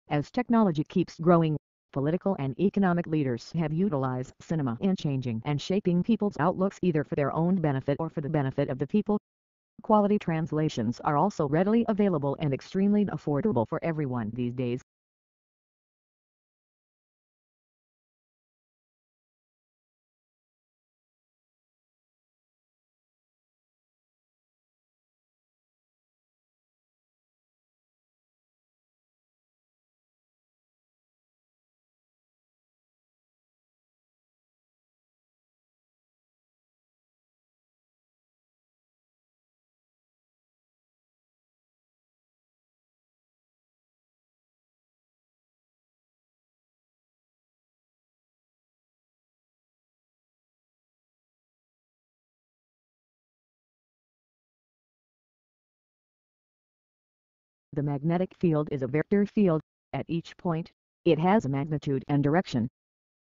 As technology keeps growing, political and economic leaders have utilized cinema in changing and shaping people's outlooks either for their own benefit or for the benefit of the people. Quality translations are also readily available and extremely affordable for everyone these days. The magnetic field is a vector field. At each point, it has a magnitude and direction.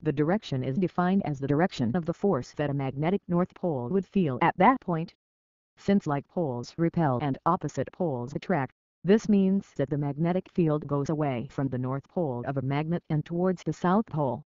The direction is defined as the direction of the force that a magnetic north pole would feel at that point. Since like poles repel and opposite poles attract, this means that the magnetic field goes away from the north pole of a magnet and towards the south pole.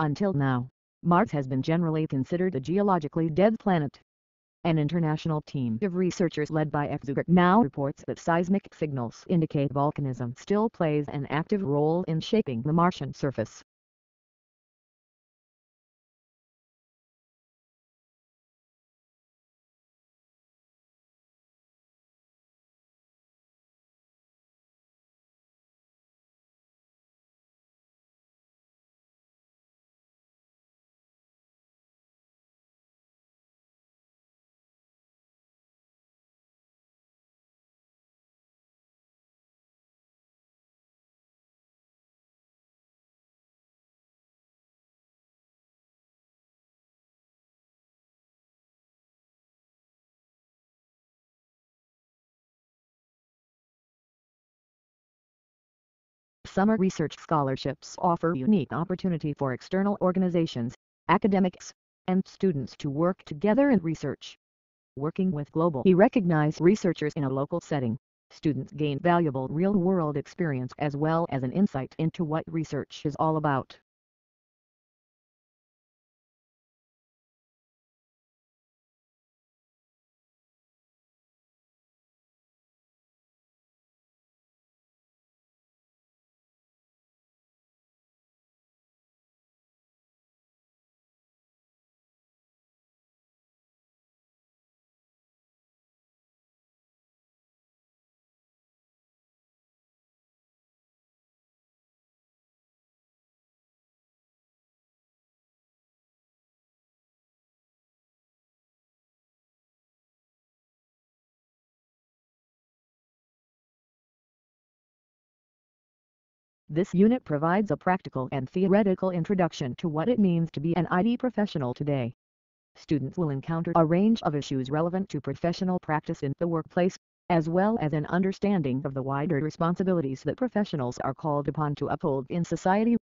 Until now, Mars has been generally considered a geologically dead planet. An international team of researchers led by expert now reports that seismic signals indicate volcanism still plays an active role in shaping the Martian surface. Summer research scholarships offer unique opportunity for external organizations, academics, and students to work together in research. Working with globally recognized researchers in a local setting, students gain valuable real-world experience as well as an insight into what research is all about. This unit provides a practical and theoretical introduction to what it means to be an IT professional today. Students will encounter a range of issues relevant to professional practice in the workplace, as well as an understanding of the wider responsibilities that professionals are called upon to uphold in society.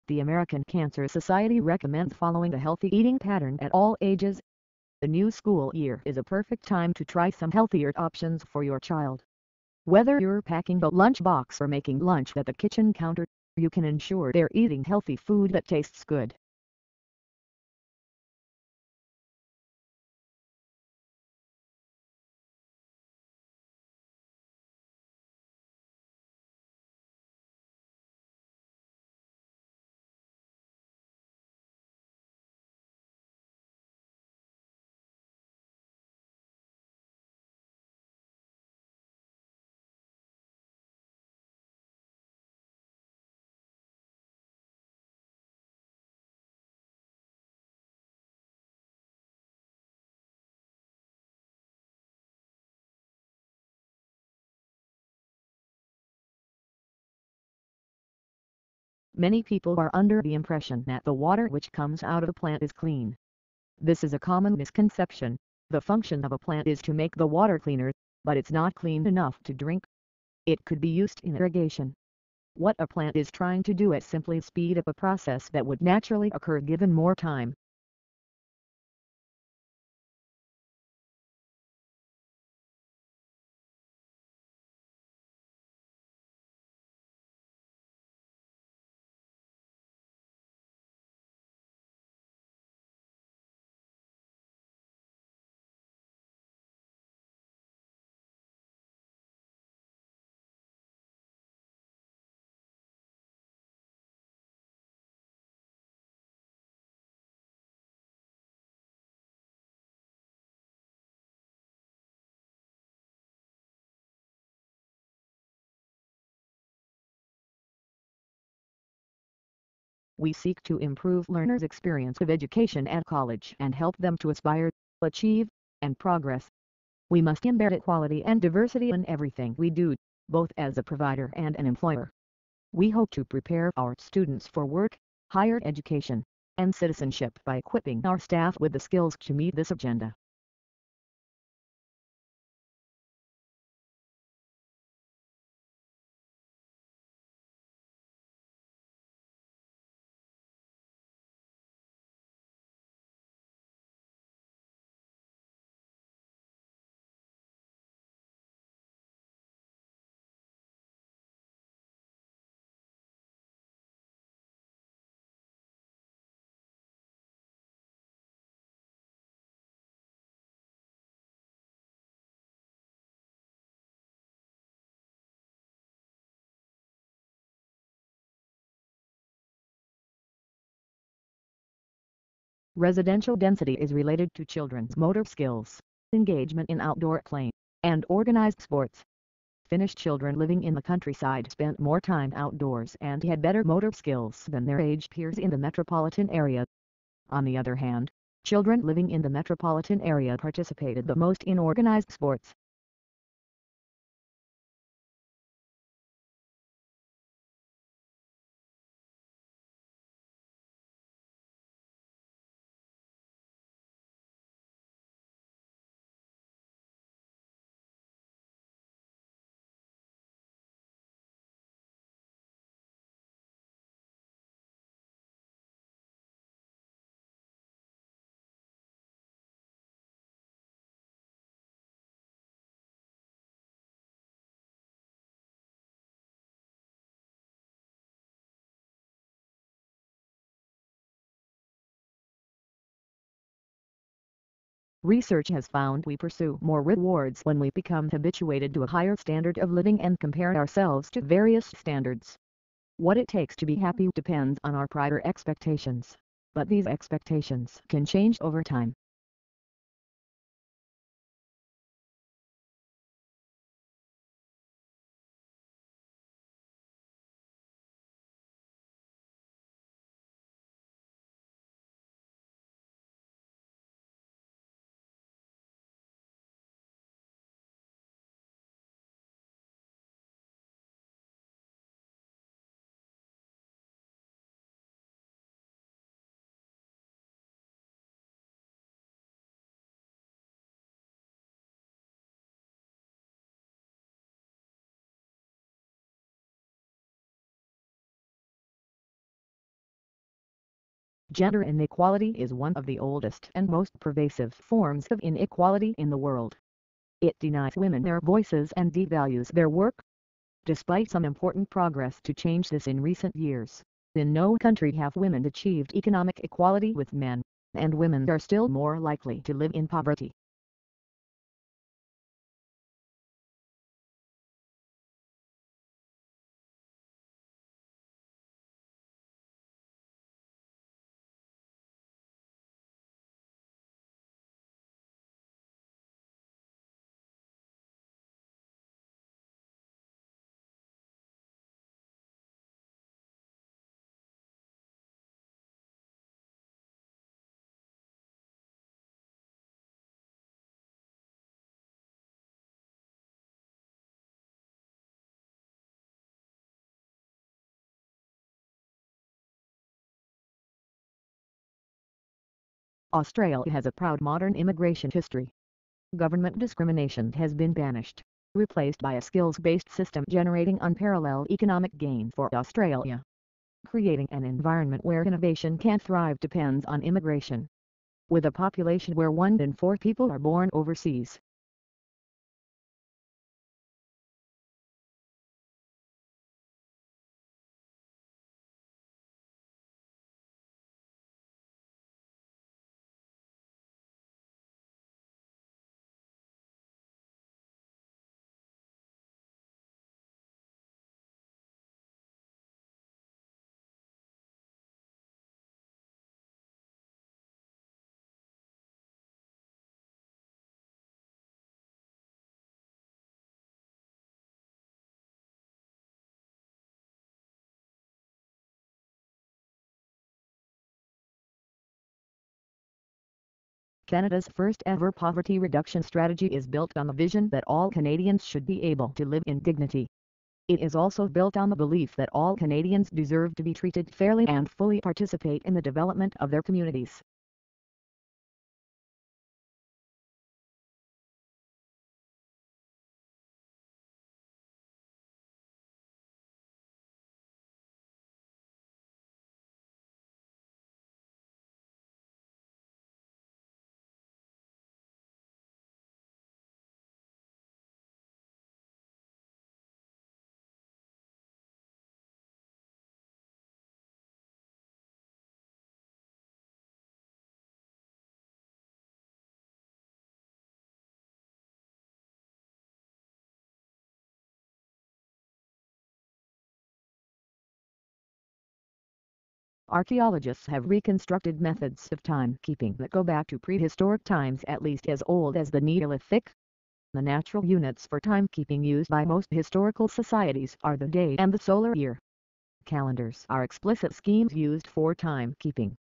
The American Cancer Society recommends following a healthy eating pattern at all ages. The new school year is a perfect time to try some healthier options for your child. Whether you're packing a lunchbox or making lunch at the kitchen counter, you can ensure they're eating healthy food that tastes good. Many people are under the impression that the water which comes out of a plant is clean. This is a common misconception. The function of a plant is to make the water cleaner, but it's not clean enough to drink. It could be used in irrigation. What a plant is trying to do is simply speed up a process that would naturally occur given more time. We seek to improve learners' experience of education at college and help them to aspire, achieve, and progress. We must embed equality and diversity in everything we do, both as a provider and an employer. We hope to prepare our students for work, higher education, and citizenship by equipping our staff with the skills to meet this agenda. Residential density is related to children's motor skills, engagement in outdoor play, and organized sports. Finnish children living in the countryside spent more time outdoors and had better motor skills than their age peers in the metropolitan area. On the other hand, children living in the metropolitan area participated the most in organized sports. Research has found we pursue more rewards when we become habituated to a higher standard of living and compare ourselves to various standards. What it takes to be happy depends on our prior expectations, but these expectations can change over time. Gender inequality is one of the oldest and most pervasive forms of inequality in the world. It denies women their voices and devalues their work. Despite some important progress to change this in recent years, in no country have women achieved economic equality with men, and women are still more likely to live in poverty. Australia has a proud modern immigration history. Government discrimination has been banished, replaced by a skills-based system generating unparalleled economic gain for Australia. Creating an environment where innovation can thrive depends on immigration. With a population where 1 in 4 people are born overseas, Canada's first ever poverty reduction strategy is built on the vision that all Canadians should be able to live in dignity. It is also built on the belief that all Canadians deserve to be treated fairly and fully participate in the development of their communities. Archaeologists have reconstructed methods of timekeeping that go back to prehistoric times at least as old as the Neolithic. The natural units for timekeeping used by most historical societies are the day and the solar year. Calendars are explicit schemes used for timekeeping.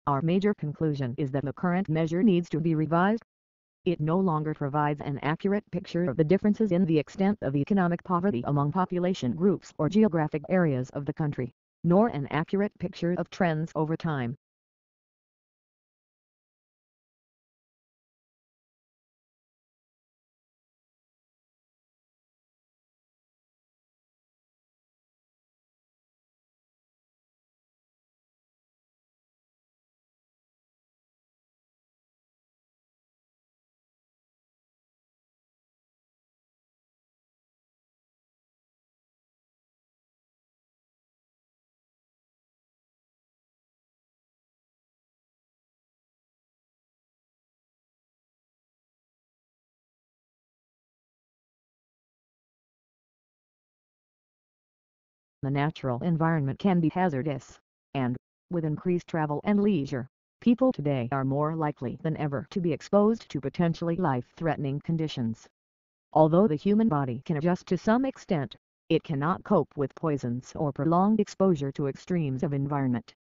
Our major conclusion is that the current measure needs to be revised. It no longer provides an accurate picture of the differences in the extent of economic poverty among population groups or geographic areas of the country, nor an accurate picture of trends over time. The natural environment can be hazardous, and, with increased travel and leisure, People today are more likely than ever to be exposed to potentially life-threatening conditions. Although the human body can adjust to some extent, it cannot cope with poisons or prolonged exposure to extremes of environment.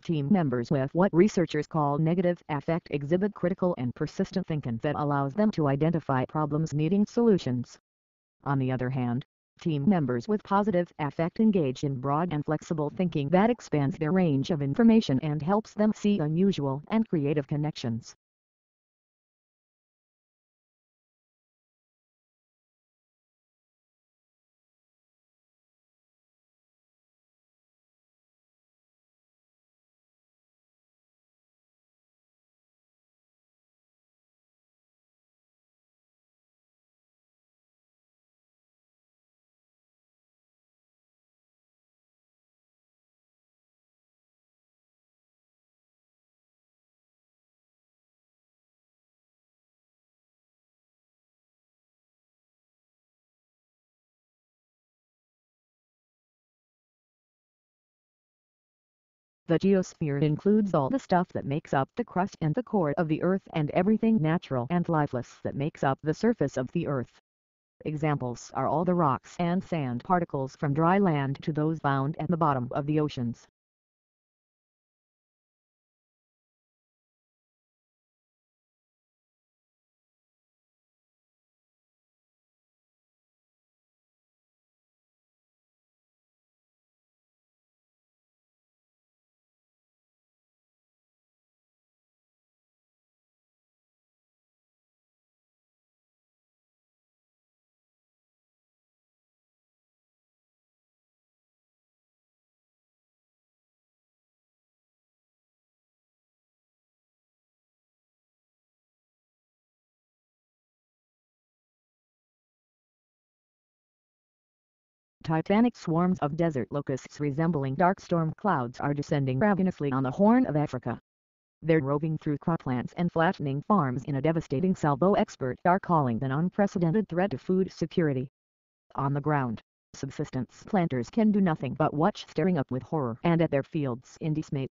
Team members with what researchers call negative affect exhibit critical and persistent thinking that allows them to identify problems needing solutions. On the other hand, team members with positive affect engage in broad and flexible thinking that expands their range of information and helps them see unusual and creative connections. The geosphere includes all the stuff that makes up the crust and the core of the Earth and everything natural and lifeless that makes up the surface of the Earth. Examples are all the rocks and sand particles from dry land to those found at the bottom of the oceans. Titanic swarms of desert locusts resembling dark storm clouds are descending ravenously on the Horn of Africa. They're roving through croplands and flattening farms in a devastating salvo. Experts are calling an unprecedented threat to food security. On the ground, subsistence planters can do nothing but watch, staring up with horror and at their fields in dismay.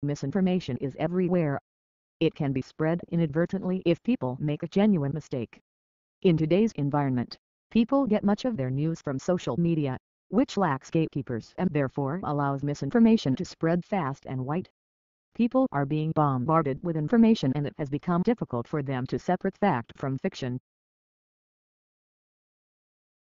Misinformation is everywhere. It can be spread inadvertently if people make a genuine mistake. In today's environment, people get much of their news from social media, which lacks gatekeepers and therefore allows misinformation to spread fast and wide. People are being bombarded with information and it has become difficult for them to separate fact from fiction.